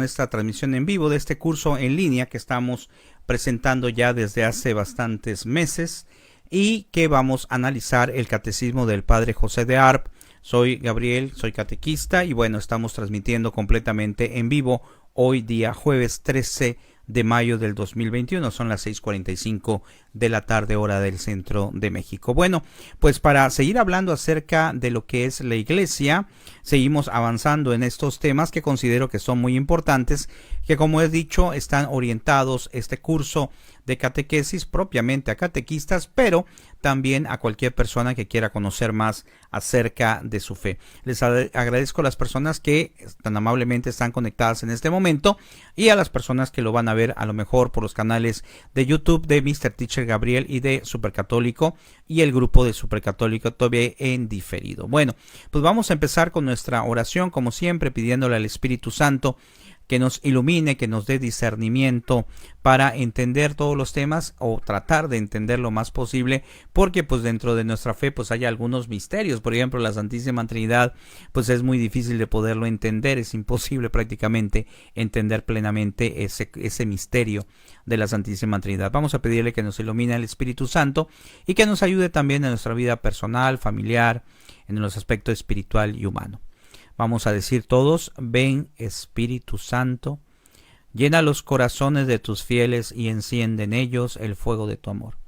esta transmisión en vivo de este curso en línea que estamos presentando ya desde hace bastantes meses y que vamos a analizar el catecismo del Padre José de Arp. Soy Gabriel, soy catequista y bueno, estamos transmitiendo completamente en vivo hoy día jueves 13 de mayo del 2021, son las 6:45 de la tarde, hora del centro de México. Bueno, pues para seguir hablando acerca de lo que es la iglesia, seguimos avanzando en estos temas que considero que son muy importantes, que como he dicho, están orientados este curso de catequesis propiamente a catequistas, pero también a cualquier persona que quiera conocer más acerca de su fe. Les agradezco a las personas que tan amablemente están conectadas en este momento y a las personas que lo van a ver a lo mejor por los canales de YouTube de Mr. Teacher Gabriel y de Supercatólico y el grupo de Supercatólico todavía en diferido. Bueno, pues vamos a empezar con nuestra oración, como siempre, pidiéndole al Espíritu Santo que nos ilumine, que nos dé discernimiento para entender todos los temas o tratar de entender lo más posible, porque pues dentro de nuestra fe pues hay algunos misterios. Por ejemplo, la Santísima Trinidad pues es muy difícil de poderlo entender, es imposible prácticamente entender plenamente ese misterio de la Santísima Trinidad. Vamos a pedirle que nos ilumine el Espíritu Santo y que nos ayude también en nuestra vida personal, familiar, en los aspectos espiritual y humano. Vamos a decir todos: ven Espíritu Santo, llena los corazones de tus fieles y enciende en ellos el fuego de tu amor.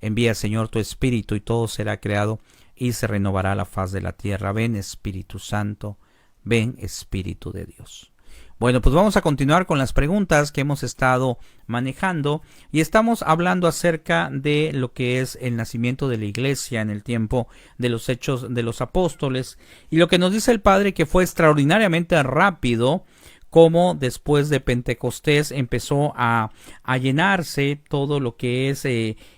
Envía, Señor, tu Espíritu y todo será creado y se renovará la faz de la tierra. Ven Espíritu Santo, ven Espíritu de Dios. Bueno, pues vamos a continuar con las preguntas que hemos estado manejando y estamos hablando acerca de lo que es el nacimiento de la iglesia en el tiempo de los Hechos de los Apóstoles, y lo que nos dice el Padre que fue extraordinariamente rápido, como después de Pentecostés empezó a llenarse todo lo que es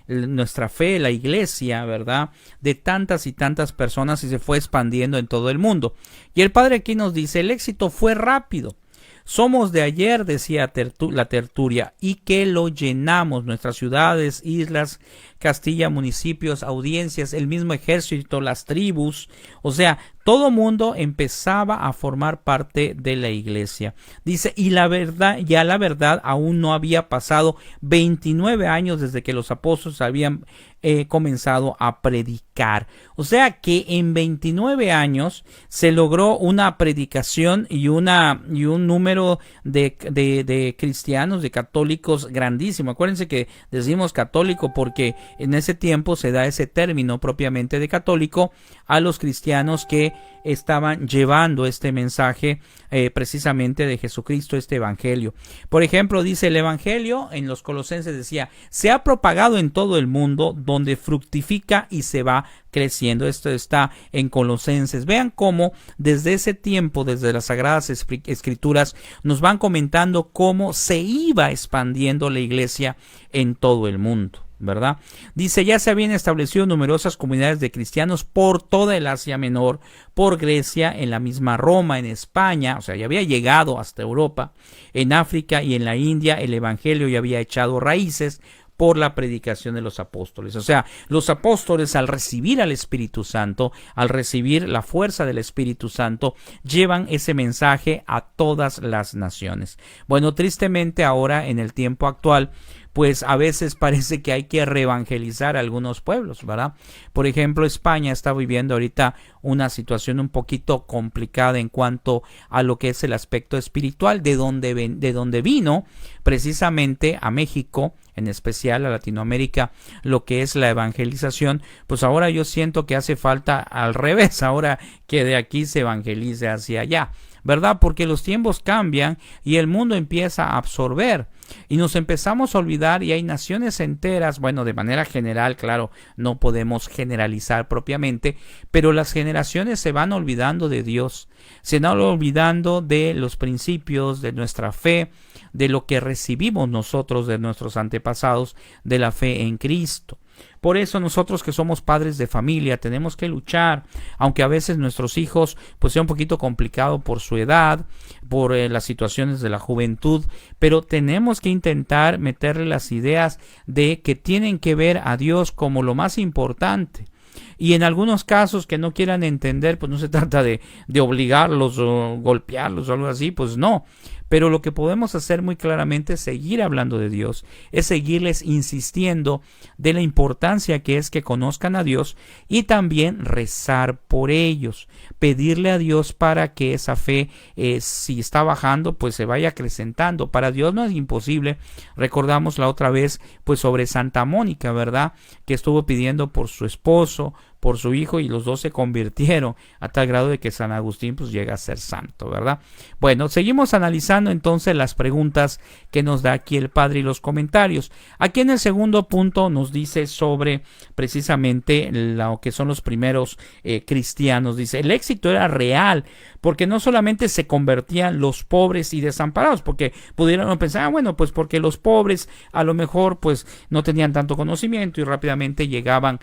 nuestra fe, la iglesia, ¿verdad?, de tantas y tantas personas, y se fue expandiendo en todo el mundo. Y el Padre aquí nos dice: el éxito fue rápido. Somos de ayer, decía la tertulia, y que lo llenamos, nuestras ciudades, islas, Castilla, municipios, audiencias, el mismo ejército, las tribus, o sea, todo mundo empezaba a formar parte de la iglesia. Dice, y la verdad aún no había pasado 29 años desde que los apóstoles habían comenzado a predicar. O sea que en 29 años se logró una predicación y un número de cristianos, de católicos grandísimo. Acuérdense que decimos católico porque en ese tiempo se da ese término propiamente de católico a los cristianos que estaban llevando este mensaje precisamente de Jesucristo, este evangelio. Por ejemplo, dice el evangelio en los Colosenses, decía: se ha propagado en todo el mundo, donde fructifica y se va creciendo. Esto está en Colosenses. Vean cómo desde ese tiempo, desde las Sagradas Escrituras, nos van comentando cómo se iba expandiendo la iglesia en todo el mundo, ¿verdad? Dice: ya se habían establecido numerosas comunidades de cristianos por toda el Asia Menor, por Grecia, en la misma Roma, en España, o sea, ya había llegado hasta Europa, en África y en la India. El evangelio ya había echado raíces por la predicación de los apóstoles. O sea, los apóstoles, al recibir al Espíritu Santo, al recibir la fuerza del Espíritu Santo, llevan ese mensaje a todas las naciones. Bueno, tristemente ahora, en el tiempo actual, pues a veces parece que hay que reevangelizar a algunos pueblos, ¿verdad? Por ejemplo, España está viviendo ahorita una situación un poquito complicada en cuanto a lo que es el aspecto espiritual, de donde vino precisamente a México, en especial a Latinoamérica, lo que es la evangelización. Pues ahora yo siento que hace falta al revés, ahora que de aquí se evangelice hacia allá, ¿verdad? Porque los tiempos cambian y el mundo empieza a absorber y nos empezamos a olvidar, y hay naciones enteras, bueno, de manera general, claro, no podemos generalizar propiamente, pero las generaciones se van olvidando de Dios, se van olvidando de los principios de nuestra fe, de lo que recibimos nosotros de nuestros antepasados, de la fe en Cristo. Por eso nosotros que somos padres de familia tenemos que luchar, aunque a veces nuestros hijos pues sea un poquito complicado por su edad, por las situaciones de la juventud, pero tenemos que intentar meterle las ideas de que tienen que ver a Dios como lo más importante. Y en algunos casos que no quieran entender, pues no se trata de obligarlos o golpearlos o algo así, pues no. pero lo que podemos hacer muy claramente es seguir hablando de Dios, es seguirles insistiendo de la importancia que es que conozcan a Dios y también rezar por ellos, pedirle a Dios para que esa fe, si está bajando, pues se vaya acrecentando. Para Dios no es imposible. Recordamos la otra vez pues sobre Santa Mónica, ¿verdad?, que estuvo pidiendo por su esposo, por su hijo, y los dos se convirtieron a tal grado de que San Agustín pues llega a ser santo, ¿verdad? Bueno, seguimos analizando entonces las preguntas que nos da aquí el padre y los comentarios. Aquí en el segundo punto nos dice sobre precisamente lo que son los primeros cristianos. Dice, el éxito era real, porque no solamente se convertían los pobres y desamparados, porque pudieron pensar, bueno, pues porque los pobres a lo mejor pues no tenían tanto conocimiento y rápidamente llegaban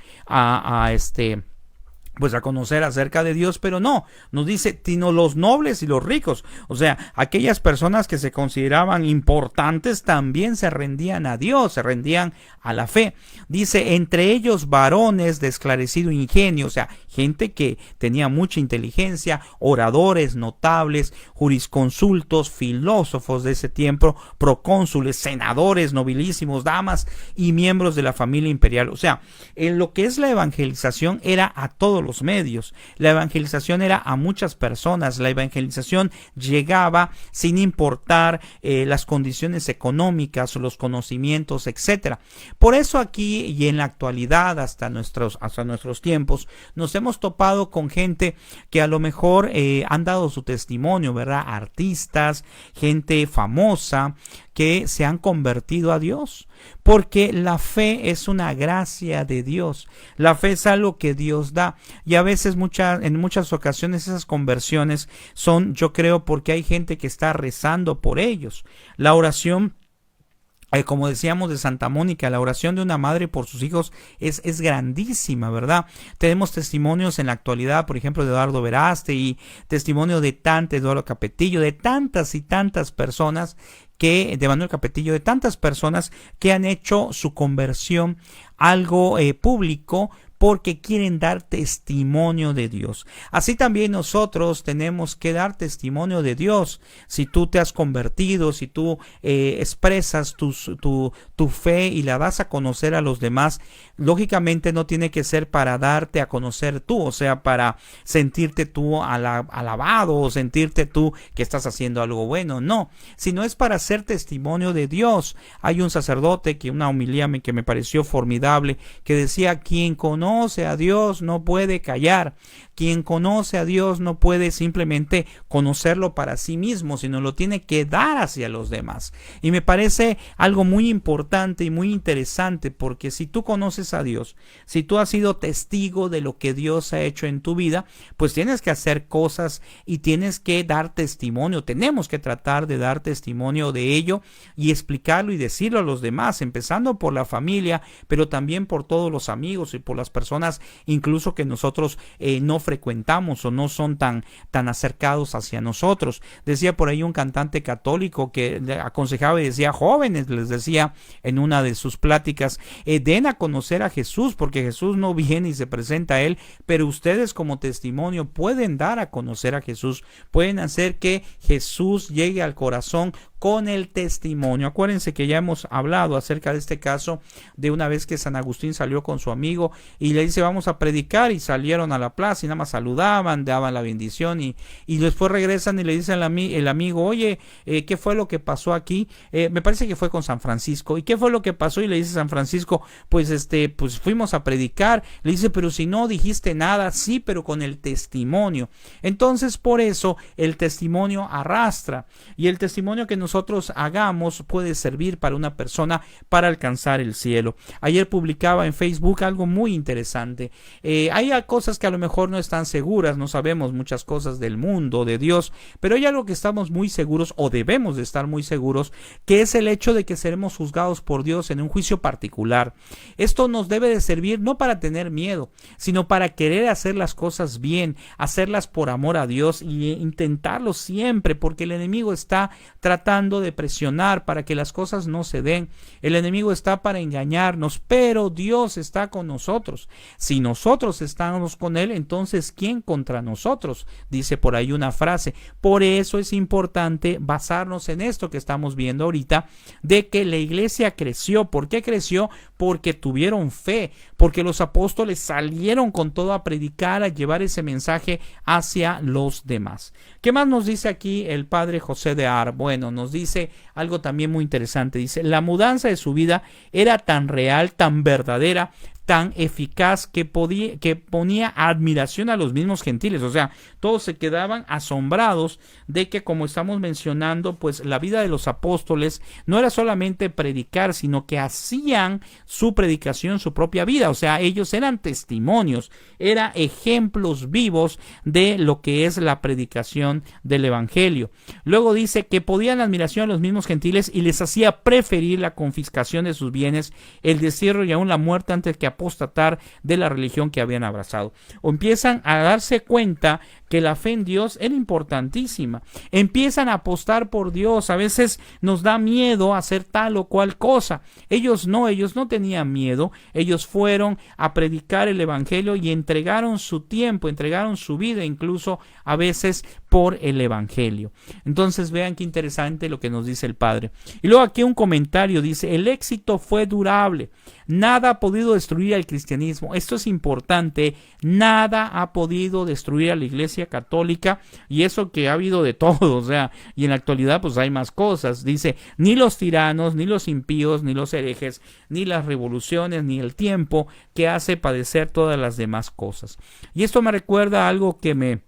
pues a conocer acerca de Dios, pero no, nos dice, sino los nobles y los ricos, o sea, aquellas personas que se consideraban importantes también se rendían a Dios, se rendían a la fe. Dice, entre ellos varones de esclarecido ingenio, o sea, gente que tenía mucha inteligencia, oradores notables, jurisconsultos, filósofos de ese tiempo, procónsules, senadores nobilísimos, damas y miembros de la familia imperial. O sea, en lo que es la evangelización era a todos los medios, la evangelización era a muchas personas, la evangelización llegaba sin importar las condiciones económicas o los conocimientos, etcétera. Por eso aquí y en la actualidad hasta nuestros tiempos nos hemos topado con gente que a lo mejor han dado su testimonio, ¿verdad? Artistas, gente famosa que se han convertido a Dios, porque la fe es una gracia de Dios, la fe es algo que Dios da, y a veces en muchas ocasiones esas conversiones son, yo creo, porque hay gente que está rezando por ellos. La oración, como decíamos de Santa Mónica, la oración de una madre por sus hijos es grandísima, ¿verdad? Tenemos testimonios en la actualidad, por ejemplo, de Eduardo Veraste, y testimonio de Eduardo Capetillo, de tantas y tantas personas de Manuel Capetillo, de tantas personas que han hecho su conversión algo público, porque quieren dar testimonio de Dios. Así también nosotros tenemos que dar testimonio de Dios. Si tú te has convertido, si tú expresas tu fe y la das a conocer a los demás, lógicamente no tiene que ser para darte a conocer tú, o sea, para sentirte tú alabado o sentirte tú que estás haciendo algo bueno, no, sino es para hacer testimonio de Dios. Hay un sacerdote que una homilía que me pareció formidable, que decía, quien conoce a Dios no puede callar. Quien conoce a Dios no puede simplemente conocerlo para sí mismo, sino lo tiene que dar hacia los demás. Y me parece algo muy importante y muy interesante, porque si tú conoces a Dios, si tú has sido testigo de lo que Dios ha hecho en tu vida, pues tienes que hacer cosas y tienes que dar testimonio. Tenemos que tratar de dar testimonio de ello y explicarlo y decirlo a los demás, empezando por la familia, pero también por todos los amigos y por las personas incluso que nosotros no frecuentamos o no son tan acercados hacia nosotros. Decía por ahí un cantante católico que aconsejaba y decía, jóvenes, les decía en una de sus pláticas, den a conocer a Jesús, porque Jesús no viene y se presenta a él, pero ustedes como testimonio pueden dar a conocer a Jesús, pueden hacer que Jesús llegue al corazón con el testimonio. Acuérdense que ya hemos hablado acerca de este caso de una vez que San Agustín salió con su amigo y le dice, vamos a predicar, y salieron a la plaza y nada más saludaban, daban la bendición y después regresan y le dicen el amigo, oye, ¿qué fue lo que pasó aquí? Me parece que fue con San Francisco. ¿Y qué fue lo que pasó? Y le dice San Francisco, pues fuimos a predicar. Le dice, pero si no dijiste nada. Sí, pero con el testimonio. Entonces, por eso el testimonio arrastra, y el testimonio que nosotros hagamos puede servir para una persona para alcanzar el cielo. Ayer publicaba en Facebook algo muy interesante. Hay cosas que a lo mejor no están seguras, no sabemos muchas cosas del mundo, de Dios, pero hay algo que estamos muy seguros, o debemos de estar muy seguros, que es el hecho de que seremos juzgados por Dios en un juicio particular. Esto nos debe de servir no para tener miedo, sino para querer hacer las cosas bien, hacerlas por amor a Dios y intentarlo siempre, porque el enemigo está tratando de presionar para que las cosas no se den. El enemigo está para engañarnos, pero Dios está con nosotros. Si nosotros estamos con él, entonces entonces ¿quién contra nosotros? Dice por ahí una frase. Por eso es importante basarnos en esto que estamos viendo ahorita, de que la iglesia creció. ¿Por qué creció? Porque tuvieron fe, porque los apóstoles salieron con todo a predicar, a llevar ese mensaje hacia los demás. ¿Qué más nos dice aquí el padre José de Arp? Bueno, nos dice algo también muy interesante. Dice, la mudanza de su vida era tan real, tan verdadera, tan eficaz que ponía admiración a los mismos gentiles. O sea, todos se quedaban asombrados de que, como estamos mencionando, pues la vida de los apóstoles no era solamente predicar, sino que hacían su predicación su propia vida. O sea, ellos eran testimonios, eran ejemplos vivos de lo que es la predicación del evangelio. Luego dice que podían admiración a los mismos gentiles y les hacía preferir la confiscación de sus bienes, el destierro y aún la muerte antes que apostatar de la religión que habían abrazado. O empiezan a darse cuenta que la fe en Dios era importantísima. Empiezan a apostar por Dios. A veces nos da miedo hacer tal o cual cosa. Ellos no tenían miedo. Ellos fueron a predicar el evangelio y entregaron su tiempo, entregaron su vida incluso a veces por el evangelio. Entonces vean qué interesante lo que nos dice el padre. Y luego aquí un comentario dice, el éxito fue durable. Nada ha podido destruir al cristianismo. Esto es importante. Nada ha podido destruir a la iglesia católica, y eso que ha habido de todo, o sea, y en la actualidad pues hay más cosas. Dice, ni los tiranos, ni los impíos, ni los herejes, ni las revoluciones, ni el tiempo que hace padecer todas las demás cosas. Y esto me recuerda a algo que me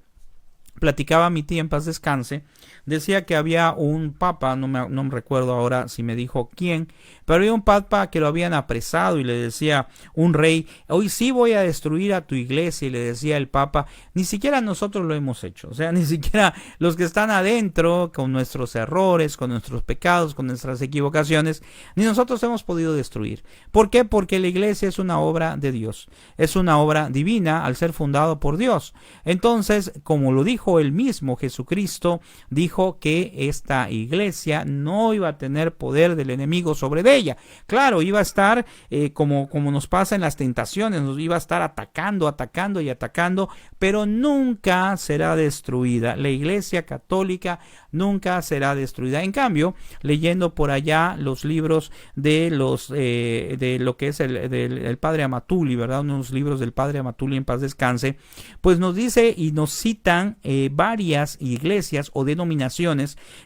platicaba mi tía, en paz descanse. Decía que había un papa, no me recuerdo ahora si me dijo quién, pero había un papa que lo habían apresado y le decía un rey, hoy sí voy a destruir a tu iglesia, y le decía el papa, ni siquiera nosotros lo hemos hecho, o sea, ni siquiera los que están adentro, con nuestros errores, con nuestros pecados, con nuestras equivocaciones, ni nosotros hemos podido destruir. ¿Por qué? Porque la iglesia es una obra de Dios, es una obra divina al ser fundado por Dios. Entonces, como lo dijo él mismo, Jesucristo dijo que esta iglesia no iba a tener poder del enemigo sobre ella. Claro, iba a estar como nos pasa en las tentaciones, nos iba a estar atacando, pero nunca será destruida. La iglesia católica nunca será destruida. En cambio, leyendo por allá los libros de lo que es el padre Amatuli, ¿verdad? Unos libros del padre Amatuli, en paz descanse, pues nos dice y nos citan varias iglesias o denominaciones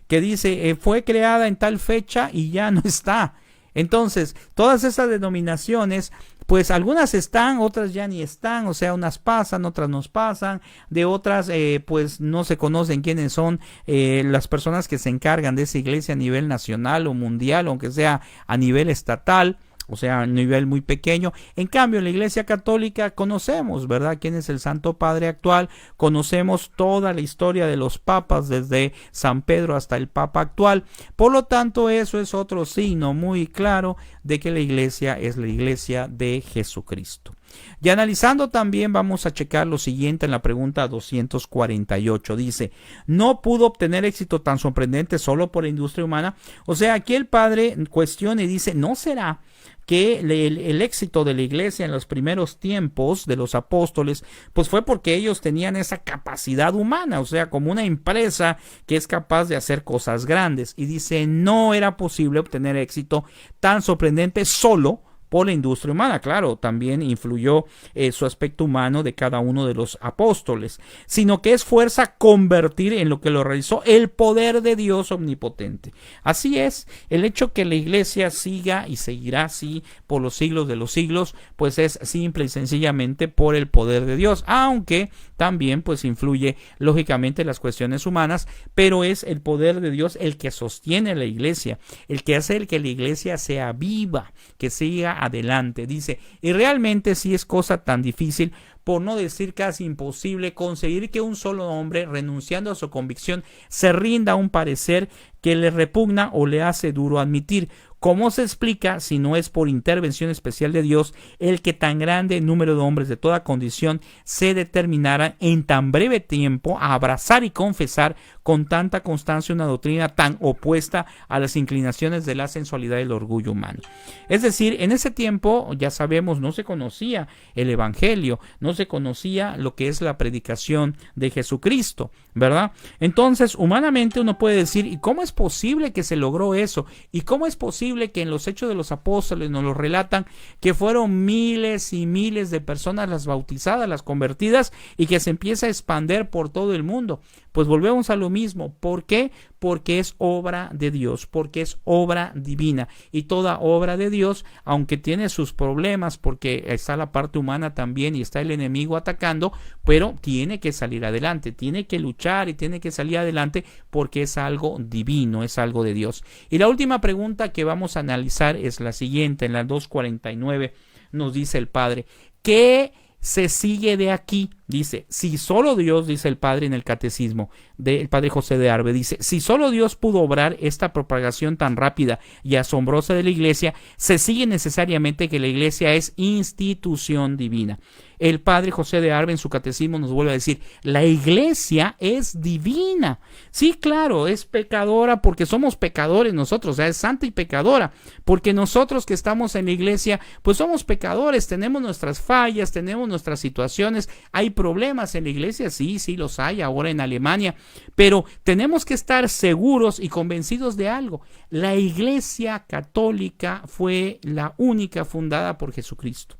que dice fue creada en tal fecha y ya no está. Entonces, todas esas denominaciones, pues algunas están, otras ya ni están, o sea, unas pasan, otras nos pasan, de otras pues no se conocen quiénes son las personas que se encargan de esa iglesia a nivel nacional o mundial, aunque sea a nivel estatal. O sea, a nivel muy pequeño. En cambio, en la Iglesia Católica conocemos, ¿verdad?, quién es el Santo Padre actual. Conocemos toda la historia de los papas, desde San Pedro hasta el Papa actual. Por lo tanto, eso es otro signo muy claro de que la Iglesia es la Iglesia de Jesucristo. Y analizando también vamos a checar lo siguiente en la pregunta 248. Dice, ¿no pudo obtener éxito tan sorprendente solo por la industria humana? O sea, aquí el padre cuestiona y dice, ¿no será que el éxito de la iglesia en los primeros tiempos de los apóstoles, pues fue porque ellos tenían esa capacidad humana, o sea, como una empresa que es capaz de hacer cosas grandes? Y dice, no era posible obtener éxito tan sorprendente solo por la industria humana. Claro, también influyó su aspecto humano de cada uno de los apóstoles, sino que es fuerza convertir en lo que lo realizó el poder de Dios omnipotente. Así es, el hecho que la iglesia siga y seguirá así por los siglos de los siglos, pues es simple y sencillamente por el poder de Dios, aunque también pues influye lógicamente las cuestiones humanas, pero es el poder de Dios el que sostiene la iglesia, el que hace que la iglesia sea viva, que siga adelante. Dice, y realmente sí es cosa tan difícil, por no decir casi imposible, conseguir que un solo hombre, renunciando a su convicción, se rinda a un parecer que le repugna o le hace duro admitir. ¿Cómo se explica si no es por intervención especial de Dios el que tan grande número de hombres de toda condición se determinaran en tan breve tiempo a abrazar y confesar con tanta constancia una doctrina tan opuesta a las inclinaciones de la sensualidad y el orgullo humano? Es decir, en ese tiempo, ya sabemos, no se conocía el evangelio, no se conocía lo que es la predicación de Jesucristo, ¿verdad? Entonces, humanamente uno puede decir, ¿y cómo es posible que se logró eso? ¿Y cómo es posible que en los Hechos de los Apóstoles nos lo relatan que fueron miles y miles de personas las bautizadas, las convertidas, y que se empieza a expandir por todo el mundo? Pues volvemos a lo mismo. ¿Por qué? Porque es obra de Dios, porque es obra divina. Y toda obra de Dios, aunque tiene sus problemas, porque está la parte humana también y está el enemigo atacando, pero tiene que salir adelante, tiene que luchar y tiene que salir adelante porque es algo divino, es algo de Dios. Y la última pregunta que vamos a analizar es la siguiente. En la 2:49 nos dice el Padre, ¿qué se sigue de aquí? Dice, si solo Dios, dice el Padre en el Catecismo del Padre José de Arbe, dice, si solo Dios pudo obrar esta propagación tan rápida y asombrosa de la Iglesia, se sigue necesariamente que la Iglesia es institución divina. El Padre José de Arbe en su Catecismo nos vuelve a decir, la Iglesia es divina. Sí, claro, es pecadora porque somos pecadores nosotros, o sea, es santa y pecadora, porque nosotros que estamos en la Iglesia, pues somos pecadores, tenemos nuestras fallas, tenemos nuestras situaciones, hay problemas en la Iglesia, sí los hay ahora en Alemania, pero tenemos que estar seguros y convencidos de algo. La Iglesia católica fue la única fundada por Jesucristo.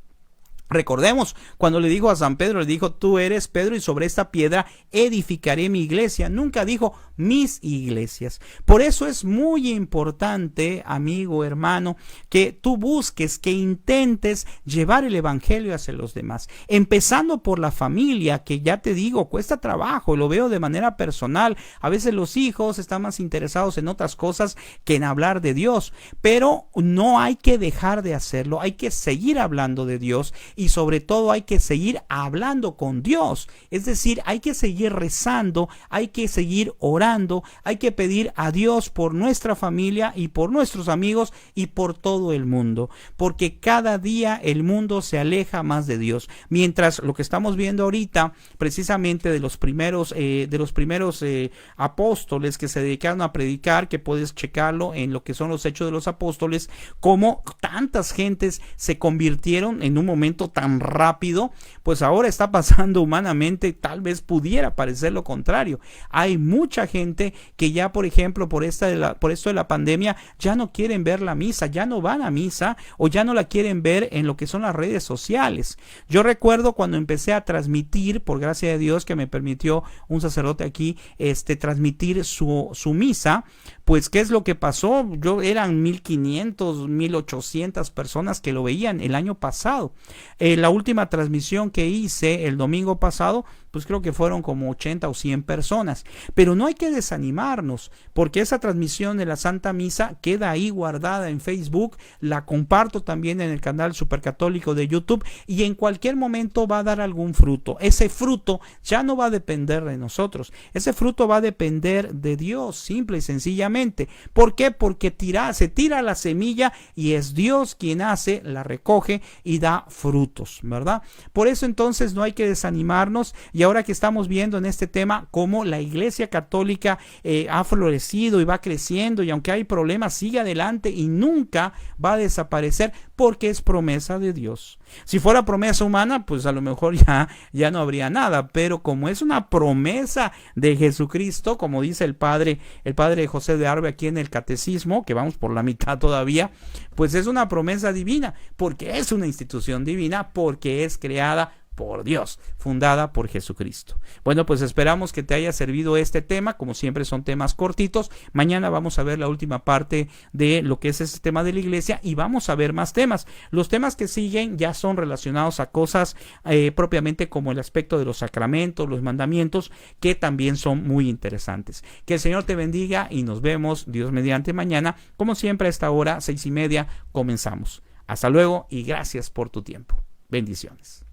Recordemos, cuando le dijo a San Pedro, le dijo, tú eres Pedro y sobre esta piedra edificaré mi iglesia. Nunca dijo mis iglesias. Por eso es muy importante, amigo, hermano, que tú busques, que intentes llevar el evangelio hacia los demás. Empezando por la familia, que ya te digo, cuesta trabajo, lo veo de manera personal. A veces los hijos están más interesados en otras cosas que en hablar de Dios. Pero no hay que dejar de hacerlo, hay que seguir hablando de Dios. Y sobre todo hay que seguir hablando con Dios, es decir, hay que seguir rezando, hay que seguir orando, hay que pedir a Dios por nuestra familia y por nuestros amigos y por todo el mundo, porque cada día el mundo se aleja más de Dios, mientras lo que estamos viendo ahorita, precisamente de los primeros apóstoles que se dedicaron a predicar, que puedes checarlo en lo que son los Hechos de los Apóstoles, como tantas gentes se convirtieron en un momento tan rápido, pues ahora está pasando humanamente, tal vez pudiera parecer lo contrario. Hay mucha gente que ya, por ejemplo, por esto de la pandemia, ya no quieren ver la misa, ya no van a misa o ya no la quieren ver en lo que son las redes sociales. Yo recuerdo cuando empecé a transmitir, por gracia de Dios que me permitió un sacerdote aquí, transmitir su misa, pues ¿qué es lo que pasó? Eran 1,500, 1,800 personas que lo veían el año pasado. La última transmisión que hice el domingo pasado, pues creo que fueron como 80 o 100 personas. Pero no hay que desanimarnos, porque esa transmisión de la Santa Misa queda ahí guardada en Facebook, la comparto también en el canal Supercatólico de YouTube y en cualquier momento va a dar algún fruto. Ese fruto ya no va a depender de nosotros, ese fruto va a depender de Dios, simple y sencillamente. ¿Por qué? Porque se tira la semilla y es Dios quien la recoge y da frutos, ¿verdad? Por eso entonces no hay que desanimarnos. Y ahora que estamos viendo en este tema cómo la Iglesia Católica ha florecido y va creciendo, y aunque hay problemas sigue adelante y nunca va a desaparecer porque es promesa de Dios. Si fuera promesa humana, pues a lo mejor ya no habría nada, pero como es una promesa de Jesucristo, como dice el padre José de Arbe aquí en el Catecismo, que vamos por la mitad todavía, pues es una promesa divina, porque es una institución divina, porque es creada por Dios, fundada por Jesucristo. Bueno, pues esperamos que te haya servido este tema. Como siempre son temas cortitos. Mañana vamos a ver la última parte de lo que es este tema de la iglesia y vamos a ver más temas. Los temas que siguen ya son relacionados a cosas propiamente como el aspecto de los sacramentos, los mandamientos, que también son muy interesantes. Que el Señor te bendiga y nos vemos, Dios mediante, mañana. Como siempre a esta hora, 6:30, comenzamos. Hasta luego y gracias por tu tiempo. Bendiciones.